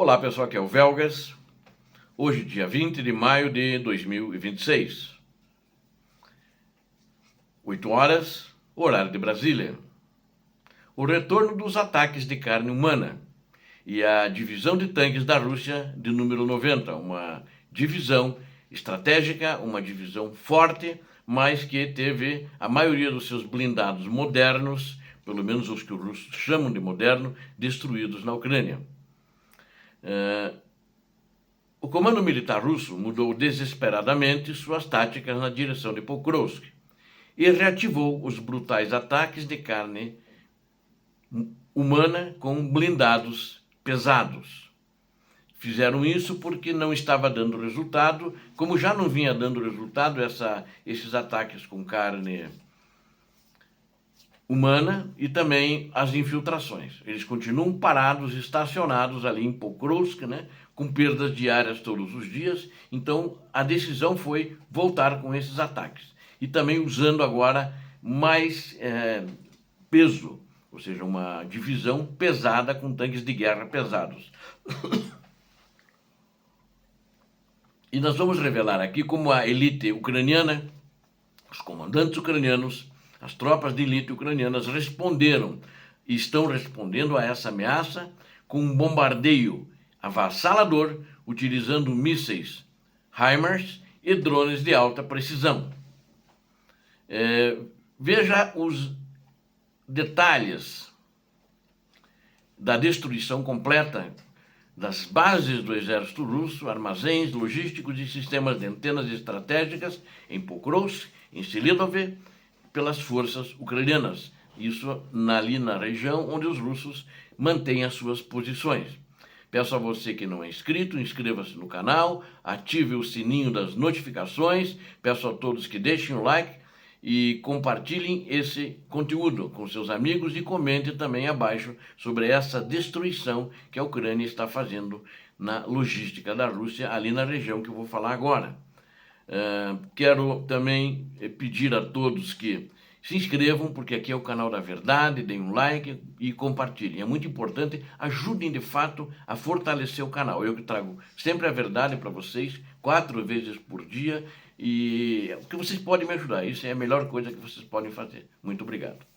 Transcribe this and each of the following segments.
Olá pessoal, aqui é o Velgas, hoje dia 20 de maio de 2026, 8 horas, horário de Brasília. O retorno dos ataques de carne humana e a divisão de tanques da Rússia de número 90, uma divisão estratégica, uma divisão forte, mas que teve a maioria dos seus blindados modernos, pelo menos os que os russos chamam de moderno, destruídos na Ucrânia. O comando militar russo mudou desesperadamente suas táticas na direção de Pokrovsk e reativou os brutais ataques de carne humana com blindados pesados. Fizeram isso porque não estava dando resultado, como já não vinha dando resultado esses ataques com carne humana e também as infiltrações. Eles continuam parados, estacionados ali em Pokrovsk, com perdas diárias todos os dias. Então a decisão foi voltar com esses ataques e também usando agora mais peso, ou seja, uma divisão pesada com tanques de guerra pesados. E nós vamos revelar aqui como a elite ucraniana, os comandantes ucranianos, as tropas de elite ucranianas responderam e estão respondendo a essa ameaça com um bombardeio avassalador, utilizando mísseis HIMARS e drones de alta precisão. Veja os detalhes da destruição completa das bases do exército russo, armazéns logísticos e sistemas de antenas estratégicas em Pokrovsk, em Selidov, pelas forças ucranianas. Isso ali na região onde os russos mantêm as suas posições. Peço a você que não é inscrito, inscreva-se no canal, ative o sininho das notificações, peço a todos que deixem o like e compartilhem esse conteúdo com seus amigos e comente também abaixo sobre essa destruição que a Ucrânia está fazendo na logística da Rússia, ali na região que eu vou falar agora. Quero também pedir a todos que se inscrevam, porque aqui é o canal da verdade, deem um like e compartilhem. É muito importante, ajudem de fato a fortalecer o canal. Eu que trago sempre a verdade para vocês, 4 vezes por dia, e o que vocês podem me ajudar, isso é a melhor coisa que vocês podem fazer. Muito obrigado.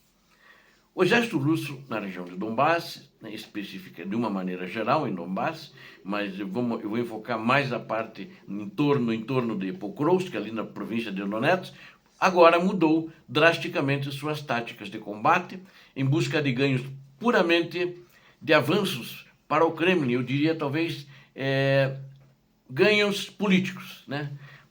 O exército russo na região de Donbass, específica de uma maneira geral em Donbass, mas eu vou enfocar mais a parte em torno de Pokrovsk, ali na província de Donetsk, agora mudou drasticamente suas táticas de combate em busca de ganhos puramente de avanços para o Kremlin, eu diria talvez ganhos políticos,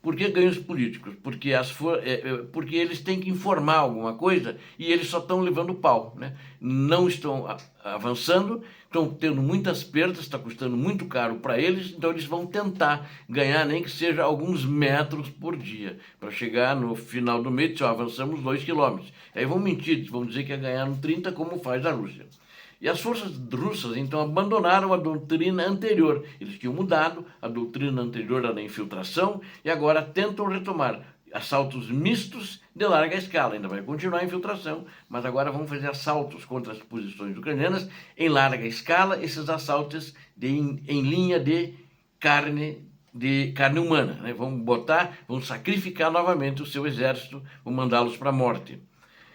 Por que ganhos políticos? Porque eles têm que informar alguma coisa e eles só estão levando pau, Não estão avançando, estão tendo muitas perdas, está custando muito caro para eles, então eles vão tentar ganhar nem que seja alguns metros por dia, para chegar no final do mês, só avançamos 2 quilômetros. Aí vão mentir, vão dizer que é ganhar no 30, como faz a Rússia. E as forças russas, então, abandonaram a doutrina anterior. Eles tinham mudado, a doutrina anterior era da infiltração, e agora tentam retomar assaltos mistos de larga escala. Ainda vai continuar a infiltração, mas agora vão fazer assaltos contra as posições ucranianas em larga escala, esses assaltos em linha de carne humana. Vão sacrificar novamente o seu exército, vão mandá-los para a morte.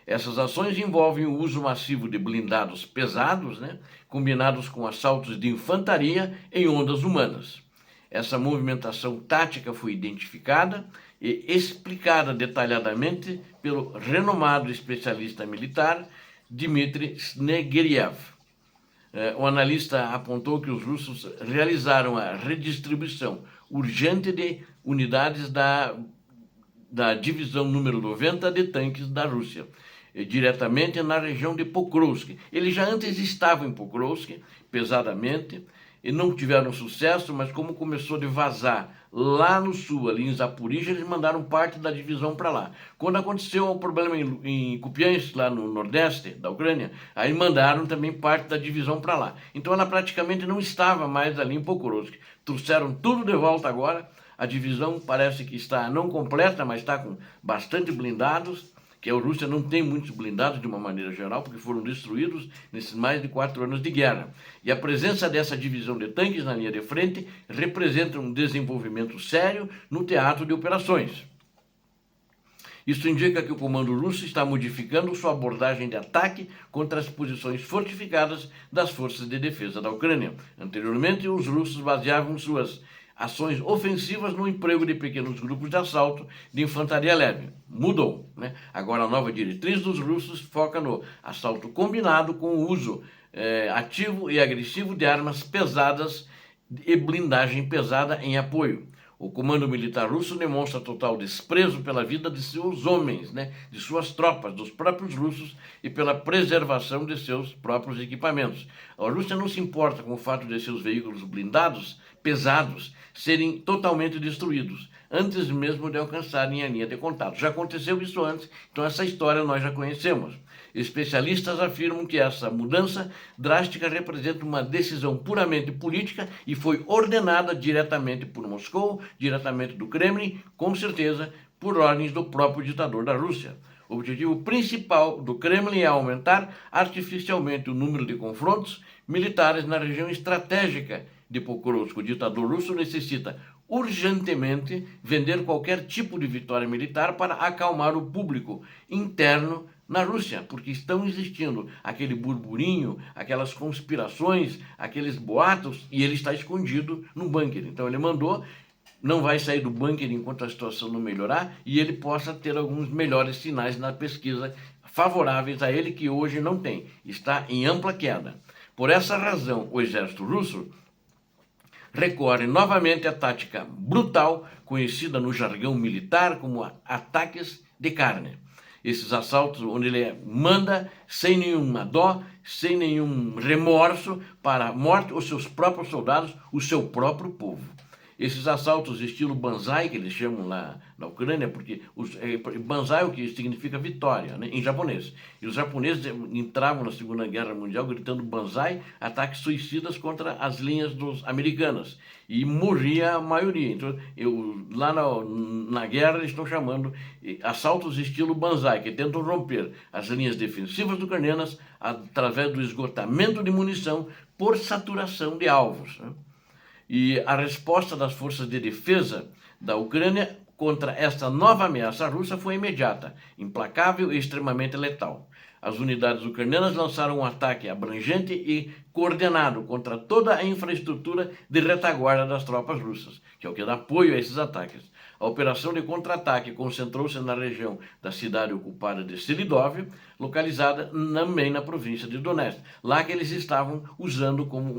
Essas ações envolvem o uso massivo de blindados pesados, combinados com assaltos de infantaria em ondas humanas. Essa movimentação tática foi identificada e explicada detalhadamente pelo renomado especialista militar Dmitry Snegirev. O analista apontou que os russos realizaram a redistribuição urgente de unidades da divisão número 90 de tanques da Rússia, diretamente na região de Pokrovsk. Eles já antes estavam em Pokrovsk, pesadamente, e não tiveram sucesso, mas como começou a vazar lá no sul, ali em Zaporizhia, eles mandaram parte da divisão para lá. Quando aconteceu o problema em Kupiansk, lá no nordeste da Ucrânia, aí mandaram também parte da divisão para lá. Então ela praticamente não estava mais ali em Pokrovsk. Trouxeram tudo de volta agora. A divisão parece que está não completa, mas está com bastante blindados. que a Rússia não tem muitos blindados de uma maneira geral, porque foram destruídos nesses mais de 4 anos de guerra. E a presença dessa divisão de tanques na linha de frente representa um desenvolvimento sério no teatro de operações. Isso indica que o comando russo está modificando sua abordagem de ataque contra as posições fortificadas das forças de defesa da Ucrânia. Anteriormente, os russos baseavam suas ações ofensivas no emprego de pequenos grupos de assalto de infantaria leve. Mudou, né? Agora a nova diretriz dos russos foca no assalto combinado com o uso ativo e agressivo de armas pesadas e blindagem pesada em apoio. O comando militar russo demonstra total desprezo pela vida de seus homens, né, de suas tropas, dos próprios russos e pela preservação de seus próprios equipamentos. A Rússia não se importa com o fato de seus veículos blindados, pesados, serem totalmente destruídos, antes mesmo de alcançarem a linha de contato. Já aconteceu isso antes, então essa história nós já conhecemos. Especialistas afirmam que essa mudança drástica representa uma decisão puramente política e foi ordenada diretamente por Moscou, diretamente do Kremlin, com certeza por ordens do próprio ditador da Rússia. O objetivo principal do Kremlin é aumentar artificialmente o número de confrontos militares na região estratégica de Pokrovsk. O ditador russo necessita urgentemente vender qualquer tipo de vitória militar para acalmar o público interno na Rússia, porque estão existindo aquele burburinho, aquelas conspirações, aqueles boatos, e ele está escondido no bunker. Então ele mandou, não vai sair do bunker enquanto a situação não melhorar, e ele possa ter alguns melhores sinais na pesquisa favoráveis a ele, que hoje não tem, está em ampla queda. Por essa razão, o exército russo recorre novamente à tática brutal, conhecida no jargão militar como ataques de carne. Esses assaltos onde ele manda sem nenhuma dó, sem nenhum remorso para a morte os seus próprios soldados, o seu próprio povo. Esses assaltos estilo Banzai, que eles chamam lá na Ucrânia, porque Banzai é o que significa vitória, né, em japonês. E os japoneses entravam na Segunda Guerra Mundial gritando Banzai, ataques suicidas contra as linhas dos americanas. E morria a maioria. Então, lá na guerra eles estão chamando assaltos estilo Banzai, que tentam romper as linhas defensivas ucranianas através do esgotamento de munição por saturação de alvos, né? E a resposta das forças de defesa da Ucrânia contra esta nova ameaça russa foi imediata, implacável e extremamente letal. As unidades ucranianas lançaram um ataque abrangente e coordenado contra toda a infraestrutura de retaguarda das tropas russas, que é o que dá apoio a esses ataques. A operação de contra-ataque concentrou-se na região da cidade ocupada de Selidov, localizada também na província de Donetsk. Lá que eles estavam usando como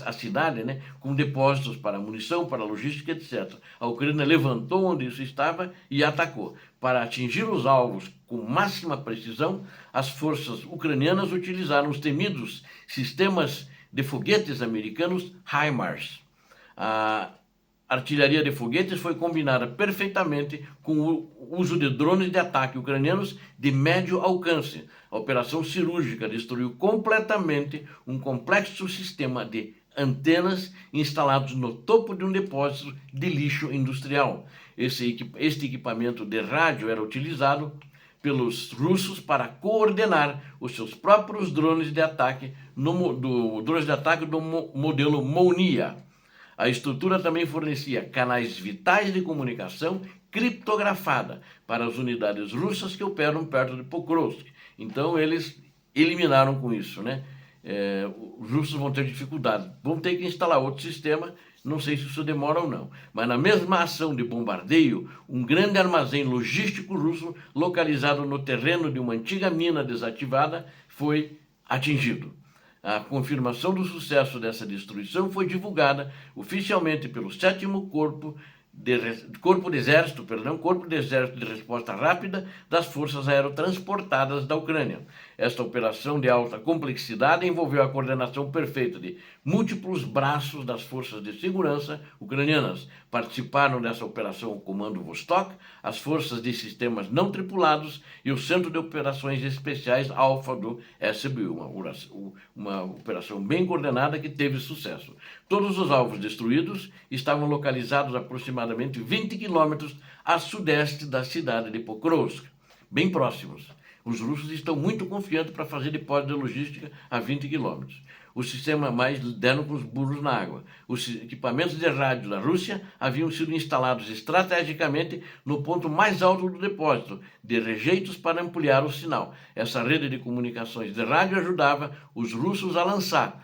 a cidade, né, com depósitos para munição, para logística, etc. A Ucrânia levantou onde isso estava e atacou. Para atingir os alvos com máxima precisão, as forças ucranianas utilizaram os temidos sistemas de foguetes americanos HIMARS. A artilharia de foguetes foi combinada perfeitamente com o uso de drones de ataque ucranianos de médio alcance. A operação cirúrgica destruiu completamente um complexo sistema de antenas instalados no topo de um depósito de lixo industrial. Este equipamento de rádio era utilizado pelos russos para coordenar os seus próprios drones de ataque do modelo Molniya. A estrutura também fornecia canais vitais de comunicação criptografada para as unidades russas que operam perto de Pokrovsk. Então eles eliminaram com isso, né? Os russos vão ter dificuldade, vão ter que instalar outro sistema, não sei se isso demora ou não. Mas na mesma ação de bombardeio, um grande armazém logístico russo localizado no terreno de uma antiga mina desativada foi atingido. A confirmação do sucesso dessa destruição foi divulgada oficialmente pelo 7º Corpo de Exército de Resposta Rápida das Forças Aerotransportadas da Ucrânia. Esta operação de alta complexidade envolveu a coordenação perfeita de múltiplos braços das forças de segurança ucranianas. Participaram dessa operação o Comando Vostok, as forças de sistemas não tripulados e o Centro de Operações Especiais Alfa do SBU, uma operação bem coordenada que teve sucesso. Todos os alvos destruídos estavam localizados aproximadamente 20 quilômetros a sudeste da cidade de Pokrovsk. bem próximos. Os russos estão muito confiantes para fazer depósito de logística a 20 quilômetros. O sistema mais deram com os burros na água. Os equipamentos de rádio da Rússia haviam sido instalados estrategicamente no ponto mais alto do depósito, de rejeitos para ampliar o sinal. Essa rede de comunicações de rádio ajudava os russos a lançar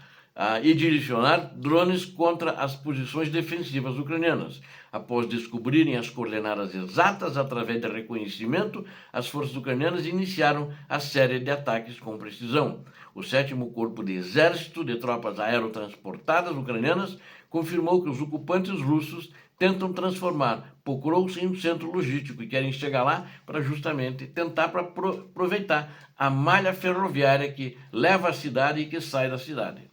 e direcionar drones contra as posições defensivas ucranianas. Após descobrirem as coordenadas exatas através de reconhecimento, as forças ucranianas iniciaram a série de ataques com precisão. O 7º Corpo de Exército de Tropas Aerotransportadas Ucranianas confirmou que os ocupantes russos tentam transformar Pokrovsk em um centro logístico e querem chegar lá para justamente tentar aproveitar a malha ferroviária que leva à cidade e que sai da cidade.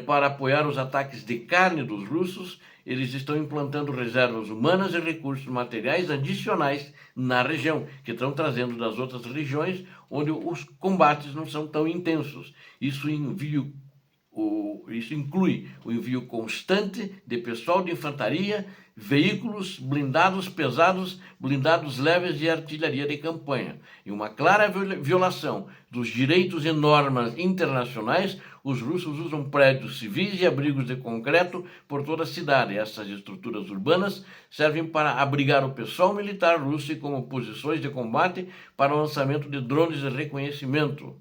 Para apoiar os ataques de carne dos russos, eles estão implantando reservas humanas e recursos materiais adicionais na região, que estão trazendo das outras regiões onde os combates não são tão intensos. Isso inclui o envio constante de pessoal de infantaria, veículos blindados pesados, blindados leves e artilharia de campanha. E uma clara violação dos direitos e normas internacionais, os russos usam prédios civis e abrigos de concreto por toda a cidade. Essas estruturas urbanas servem para abrigar o pessoal militar russo e como posições de combate para o lançamento de drones de reconhecimento.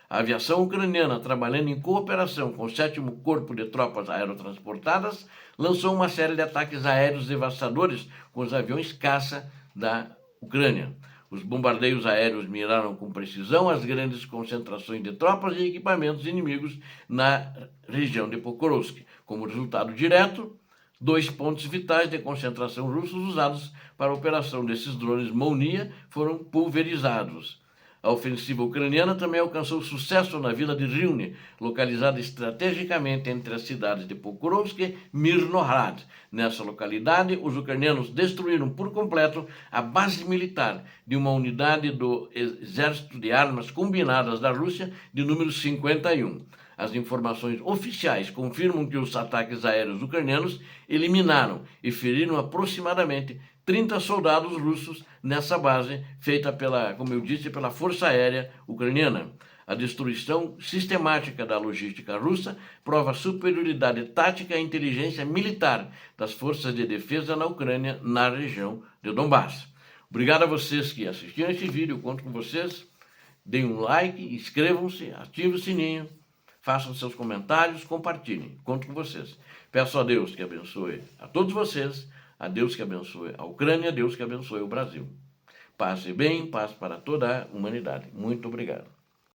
A aviação ucraniana, trabalhando em cooperação com o 7º Corpo de Tropas Aerotransportadas, lançou uma série de ataques aéreos devastadores com os aviões caça da Ucrânia. Os bombardeios aéreos miraram com precisão as grandes concentrações de tropas e equipamentos inimigos na região de Pokrovsk. Como resultado direto, 2 pontos vitais de concentração russos usados para a operação desses drones Molniya foram pulverizados. A ofensiva ucraniana também alcançou sucesso na vila de Rivne, localizada estrategicamente entre as cidades de Pokrovsk e Mirnohrad. Nessa localidade, os ucranianos destruíram por completo a base militar de uma unidade do Exército de Armas Combinadas da Rússia de número 51. As informações oficiais confirmam que os ataques aéreos ucranianos eliminaram e feriram aproximadamente 30 soldados russos nessa base, feita como eu disse, pela Força Aérea Ucraniana. A destruição sistemática da logística russa prova a superioridade tática e inteligência militar das forças de defesa na Ucrânia, na região de Donbass. Obrigado a vocês que assistiram esse vídeo, eu conto com vocês. Deem um like, inscrevam-se, ativem o sininho, façam seus comentários, compartilhem, conto com vocês. Peço a Deus que abençoe a todos vocês, a Deus que abençoe a Ucrânia, a Deus que abençoe o Brasil. Paz e bem, paz para toda a humanidade. Muito obrigado.